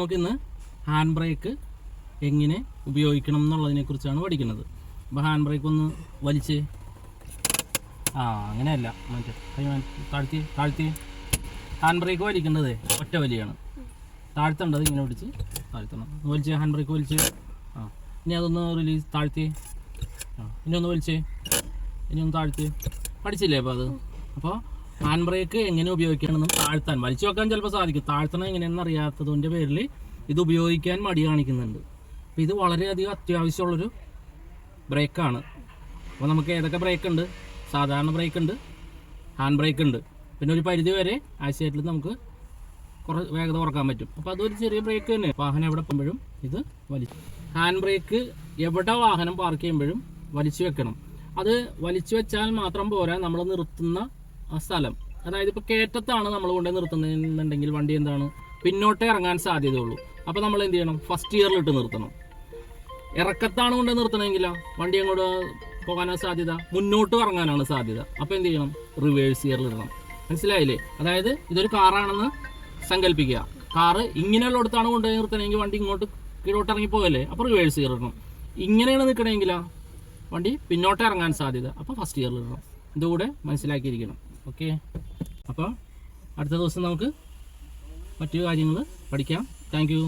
നമുക്ക് ഇന്ന് hand brake എങ്ങനെ ഉപയോഗിക്കണം എന്നുള്ളതിനെ കുറിച്ചാണ് പഠിക്കുന്നത്. അപ്പോൾ ഹാൻഡ് ബ്രേക്ക് ഒന്ന് വലിച്ച് അങ്ങനെയല്ല മറ്റേ താഴ്ത്തി ഹാൻഡ് ബ്രേക്ക് വലിക്കേണ്ടത് ഒറ്റ വലിയാണ്. താഴ്ത്തേണ്ടത് ഇങ്ങനെ പിടിച്ച് താഴ്ത്തണം. വലിച്ച് ഹാൻഡ് ബ്രേക്ക് വലിച്ച് ഇനി അതൊന്ന് റിലീസ് താഴ്ത്തി ഇനി ഒന്ന് വലിച്ച് ഇനി ഒന്ന് താഴ്ത്തി പഠിച്ചില്ലേ അപ്പോൾ അത്. അപ്പോൾ ഹാൻഡ് ബ്രേക്ക് എങ്ങനെ ഉപയോഗിക്കണമെന്നും താഴ്ത്താൻ വലിച്ചു വെക്കാൻ ചിലപ്പോൾ സാധിക്കും, താഴ്ത്തണം എങ്ങനെയെന്ന് അറിയാത്തതിൻ്റെ പേരിൽ ഇത് ഉപയോഗിക്കാൻ മടി കാണിക്കുന്നുണ്ട്. അപ്പോൾ ഇത് വളരെയധികം അത്യാവശ്യമുള്ളൊരു ബ്രേക്കാണ്. അപ്പോൾ നമുക്ക് ഏതൊക്കെ ബ്രേക്ക് ഉണ്ട്? സാധാരണ ബ്രേക്ക് ഉണ്ട്, ഹാൻഡ് ബ്രേക്ക് ഉണ്ട്, പിന്നെ ഒരു പരിധി വരെ ആക്സിലേറ്ററിൽ നമുക്ക് കുറച്ച് വേഗത കുറക്കാൻ പറ്റും. അപ്പോൾ അതൊരു ചെറിയ ബ്രേക്ക് തന്നെ. വാഹനം എവിടെ പോകുമ്പോഴും ഇത് വലിച്ചു. ഹാൻഡ് ബ്രേക്ക് എവിടെ വാഹനം പാർക്ക് ചെയ്യുമ്പോഴും വലിച്ചു വെക്കണം. അത് വലിച്ചു വെച്ചാൽ മാത്രം പോരാ, നമ്മൾ നിർത്തുന്ന ആ സ്ഥലം, അതായത് ഇപ്പോൾ കയറ്റത്താണ് നമ്മൾ കൊണ്ടുപോയി നിർത്തുന്നതെന്നുണ്ടെങ്കിൽ വണ്ടി എന്താണ് പിന്നോട്ടേ ഇറങ്ങാൻ സാധ്യതയുള്ളൂ. അപ്പോൾ നമ്മൾ എന്ത് ചെയ്യണം? ഫസ്റ്റ് ഗിയറിലിട്ട് നിർത്തണം. ഇറക്കത്താണ് കൊണ്ടുപോയി നിർത്തണമെങ്കിലോ വണ്ടി അങ്ങോട്ട് പോകാനാണ് സാധ്യത, മുന്നോട്ട് ഇറങ്ങാനാണ് സാധ്യത. അപ്പോൾ എന്ത് ചെയ്യണം? റിവേഴ്സ് ഗിയറിലിടണം. മനസ്സിലായില്ലേ? അതായത് ഇതൊരു കാറാണെന്ന് സങ്കല്പിക്കുക. കാറ് ഇങ്ങനെയുള്ളിടത്താണ് കൊണ്ടുപോയി നിർത്തണമെങ്കിൽ വണ്ടി ഇങ്ങോട്ട് കീഴോട്ട് ഇറങ്ങി പോകല്ലേ, അപ്പോൾ റിവേഴ്സ് ഗിയർ ഇടണം. ഇങ്ങനെയാണ് നിൽക്കണമെങ്കിലോ വണ്ടി പിന്നോട്ട് ഇറങ്ങാൻ സാധ്യത, അപ്പോൾ ഫസ്റ്റ് ഗിയറിലിടണം. ഇതുകൂടെ മനസ്സിലാക്കിയിരിക്കണം. ഓക്കെ, അപ്പോൾ അടുത്ത ദിവസം നമുക്ക് മറ്റു കാര്യങ്ങൾ പഠിക്കാം. Thank you.